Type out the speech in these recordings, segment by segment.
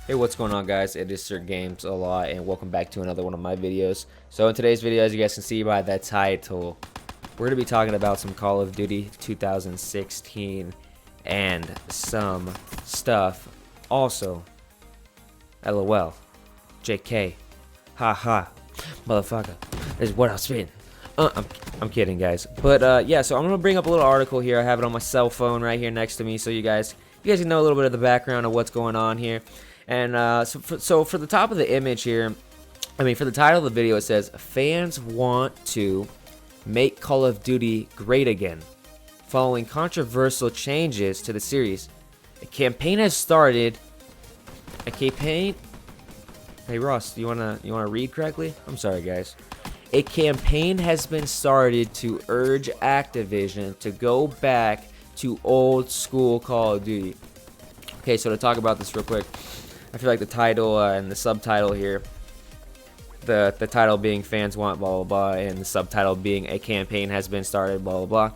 Hey, what's going on, guys? It is Sir Games a lot, and welcome back to another one of my videos. So in today's video, as you guys can see by that title, we're going to be talking about some Call of Duty 2016 and some stuff. Also, LOL, JK, haha, motherfucker, is what I'm spitting. I'm kidding, guys. But yeah, so I'm gonna bring up a little article here. I have it on my cell phone right here next to me, so you guys can know a little bit of the background of what's going on here. And so for the top of the image here, for the title of the video, it says fans want to make Call of Duty great again, following controversial changes to the series. A campaign has started. A campaign. Hey Ross, you wanna read correctly? I'm sorry, guys. A campaign has been started to urge Activision to go back to old school Call of Duty. Okay, so to talk about this real quick, I feel like the title and the subtitle here, the title being fans want blah blah blah, and the subtitle being a campaign has been started blah blah blah.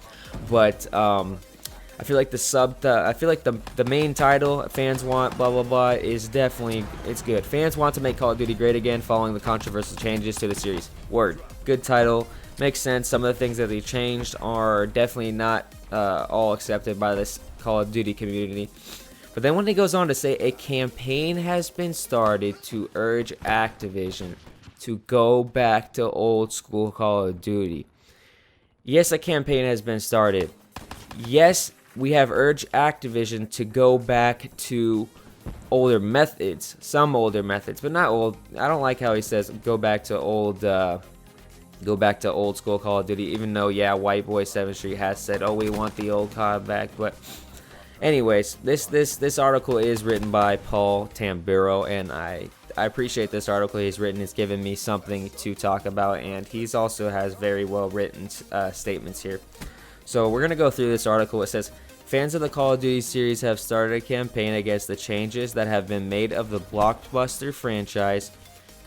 But I feel like the main title, fans want blah blah blah, is definitely, it's good. Fans want to make Call of Duty great again following the controversial changes to the series. Word. Good title. Makes sense. Some of the things that they changed are definitely not all accepted by this Call of Duty community. But then when it goes on to say a campaign has been started to urge Activision to go back to old school Call of Duty. Yes, a campaign has been started. Yes, we have urged Activision to go back to older methods, some older methods, but not old. I don't like how he says go back to old school Call of Duty, even though, yeah, White Boy 7th Street has said, oh, we want the old COD back. But anyways, this article is written by Paul Tamburo, and I appreciate this article he's written. It's given me something to talk about, and he's also has very well written statements here. So we're gonna go through this article. It says fans of the Call of Duty series have started a campaign against the changes that have been made of the blockbuster franchise,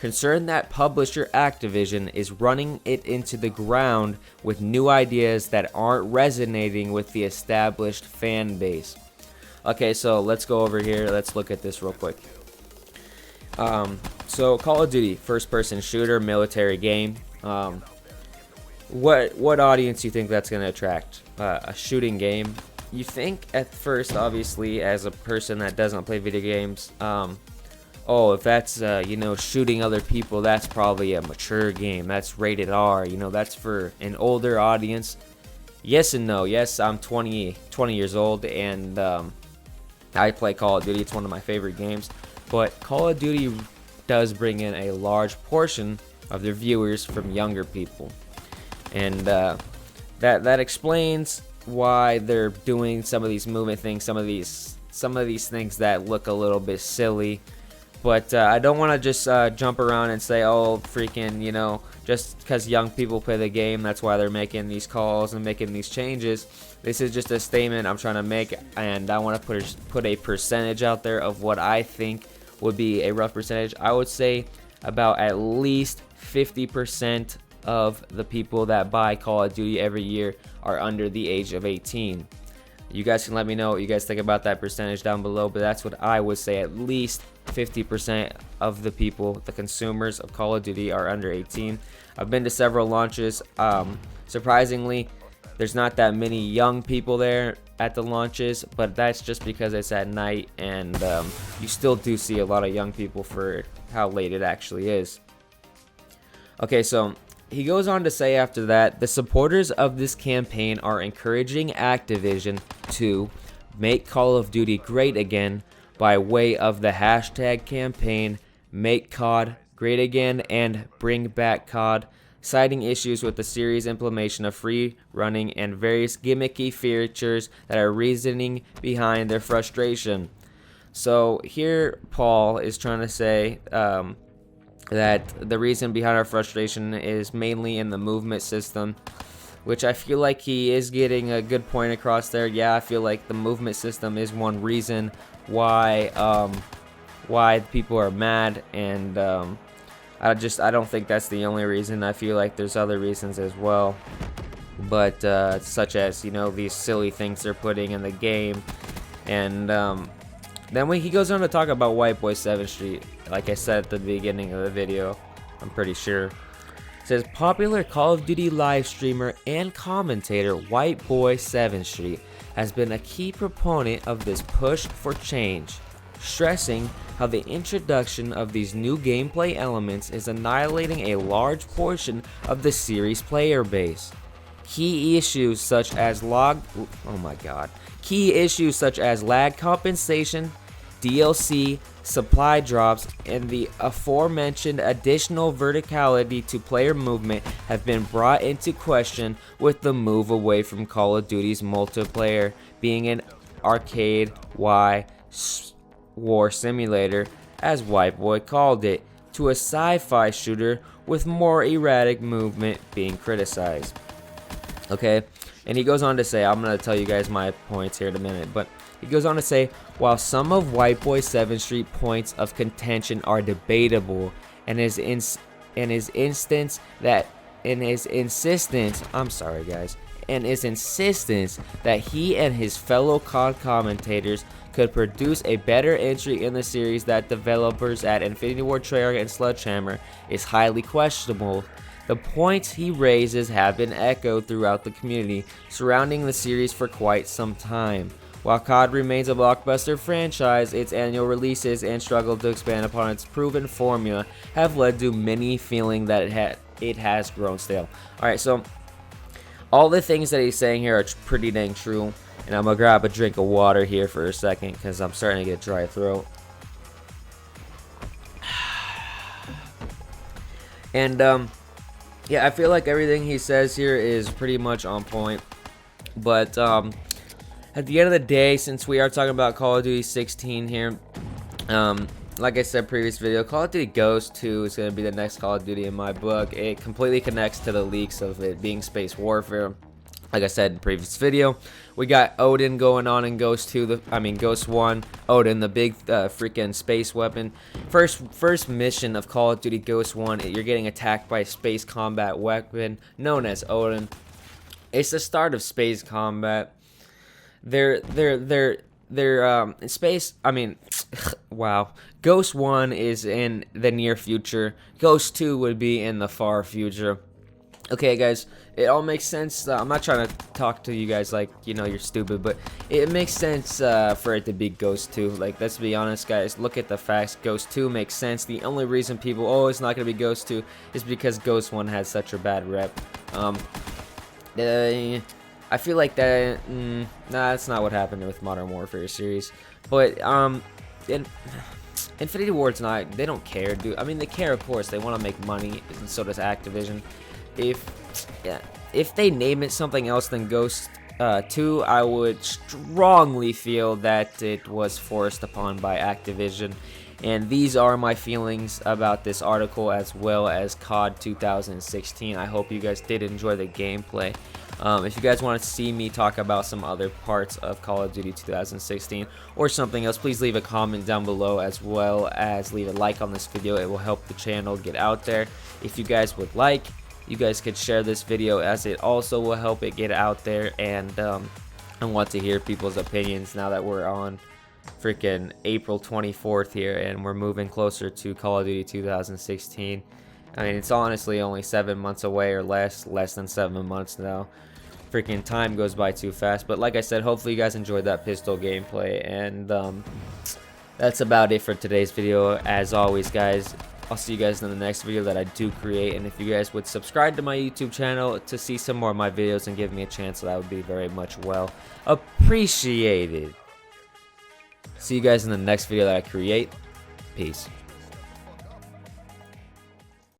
concerned that publisher Activision is running it into the ground with new ideas that aren't resonating with the established fan base. Okay, so let's go over here. Let's look at this real quick. So Call of Duty, first-person shooter, military game. What audience do you think that's going to attract? A shooting game. You think at first, obviously, as a person that doesn't play video games, oh, if that's shooting other people, that's probably a mature game. That's rated R. That's for an older audience. Yes and no. Yes, I'm 20 years old, and I play Call of Duty. It's one of my favorite games. But Call of Duty does bring in a large portion of their viewers from younger people. And that explains why they're doing some of these movement things, some of these things that look a little bit silly. But I don't want to just jump around and say, oh, freaking, just because young people play the game, that's why they're making these calls and making these changes. This is just a statement I'm trying to make, and I want to put a percentage out there of what I think would be a rough percentage. I would say about at least 50% of the people that buy Call of Duty every year are under the age of 18. You guys can let me know what you guys think about that percentage down below, but that's what I would say. At least 50% of the people, the consumers of Call of Duty, are under 18. I've been to several launches. Surprisingly, there's not that many young people there at the launches, but that's just because it's at night, and you still do see a lot of young people for how late it actually is. Okay, so he goes on to say after that, the supporters of this campaign are encouraging Activision to make Call of Duty great again by way of the hashtag campaign Make COD Great Again and Bring Back COD, citing issues with the series' implementation of free running and various gimmicky features that are reasoning behind their frustration. So here Paul is trying to say that the reason behind our frustration is mainly in the movement system, which I feel like he is getting a good point across there. Yeah, I feel like the movement system is one reason why people are mad, and I don't think that's the only reason. I feel like there's other reasons as well, but such as these silly things they're putting in the game, and Then when he goes on to talk about White Boy 7th Street, like I said at the beginning of the video, I'm pretty sure. It says popular Call of Duty live streamer and commentator White Boy 7th Street has been a key proponent of this push for change, stressing how the introduction of these new gameplay elements is annihilating a large portion of the series player base. Key issues such as lag compensation, DLC, supply drops, and the aforementioned additional verticality to player movement have been brought into question with the move away from Call of Duty's multiplayer being an arcade war simulator, as White Boy called it, to a sci-fi shooter with more erratic movement being criticized. Okay, and he goes on to say, I'm going to tell you guys my points here in a minute, but he goes on to say, while some of White Boy 7th Street points of contention are debatable, and his insistence that he and his fellow COD commentators could produce a better entry in the series that developers at Infinity Ward, Treyarch, and Sledgehammer is highly questionable. The points he raises have been echoed throughout the community surrounding the series for quite some time. While COD remains a blockbuster franchise, its annual releases and struggle to expand upon its proven formula have led to many feeling that it has grown stale. Alright, so all the things that he's saying here are pretty dang true. And I'm going to grab a drink of water here for a second because I'm starting to get a dry throat. And, yeah, I feel like everything he says here is pretty much on point. But, at the end of the day, since we are talking about Call of Duty 16 here, like I said previous video, Call of Duty Ghost 2 is going to be the next Call of Duty in my book. It completely connects to the leaks of it being space warfare. Like I said in previous video, we got Odin going on in Ghost 1. Odin, the big freaking space weapon. First mission of Call of Duty Ghost 1, you're getting attacked by a space combat weapon known as Odin. It's the start of space combat. They're space. Wow. Ghost 1 is in the near future. Ghost 2 would be in the far future. Okay, guys, it all makes sense. I'm not trying to talk to you guys like, you're stupid, but it makes sense for it to be Ghost 2. Like, let's be honest, guys. Look at the facts. Ghost 2 makes sense. The only reason people, it's not going to be Ghost 2 is because Ghost 1 has such a bad rep. I feel like that, that's not what happened with Modern Warfare series. But, Infinity Ward's not, they don't care, dude. I mean, they care, of course. They want to make money, and so does Activision. If they name it something else than Ghost 2, I would strongly feel that it was forced upon by Activision. And these are my feelings about this article as well as COD 2016. I hope you guys did enjoy the gameplay. If you guys want to see me talk about some other parts of Call of Duty 2016 or something else, please leave a comment down below, as well as leave a like on this video. It will help the channel get out there. If you guys would like, you guys could share this video, as it also will help it get out there. And I want to hear people's opinions now that we're on freaking April 24th here and we're moving closer to Call of Duty 2016. I mean, it's honestly only 7 months away, or less than 7 months now. Freaking time goes by too fast. But like I said, hopefully you guys enjoyed that pistol gameplay, and that's about it for today's video. As always, guys, I'll see you guys in the next video that I do create. And if you guys would subscribe to my YouTube channel to see some more of my videos and give me a chance, that would be very much well appreciated. See you guys in the next video that I create. Peace.